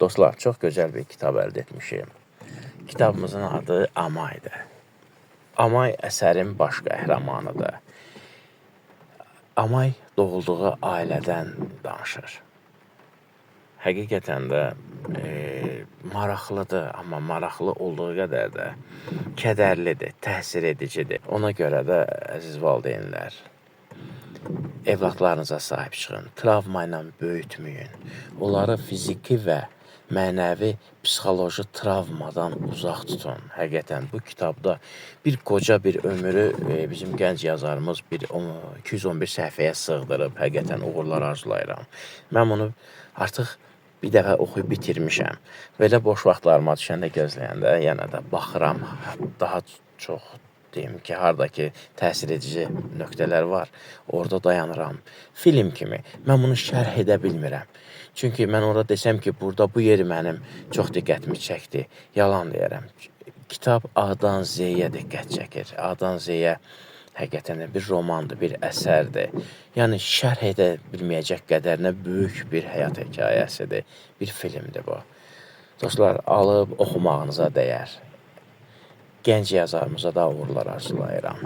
Dostlar, çox gözəl bir kitab əldə etmişim. Kitabımızın adı Amaydır. Amay əsərin baş qəhrəmanıdır. Amay doğulduğu ailədən danışır. Həqiqətən də maraqlıdır, amma maraqlı olduğu qədər də kədərlidir, təsir edicidir. Ona görə də əziz valideynlər, evladlarınıza sahib çıxın, travma ilə böyütməyin. Onları fiziki və mənəvi, psixoloji travmadan uzaq tutun. Həqiqətən bu kitabda bir qoca bir ömrü bizim gənc yazarımız 211 səhifəyə sığdırıb. Həqiqətən uğurlar arzulayıram. Mən bunu artıq bir dəfə oxuyub bitirmişəm. Belə boş vaxtlarıma düşəndə, gözləyəndə yenə də baxıram. Daha çox deyim ki, haradakı təsir edici nöqtələr var, orada dayanıram. Film kimi. Mən bunu şərh edə bilmirəm. Çünki mən orada desəm ki, burada bu yeri mənim çox diqqətimi çəkdi. Yalan deyərəm. Kitab A-dan Z-yə diqqət çəkir. A-dan Z-yə həqiqətən bir romandır, bir əsərdir. Yəni, şərh edə bilməyəcək qədərinə böyük bir həyat hekayəsidir. Bir filmdir bu. Dostlar, alıb oxumağınıza dəyər. Gənc yazarımıza da uğurlar arzulayıram.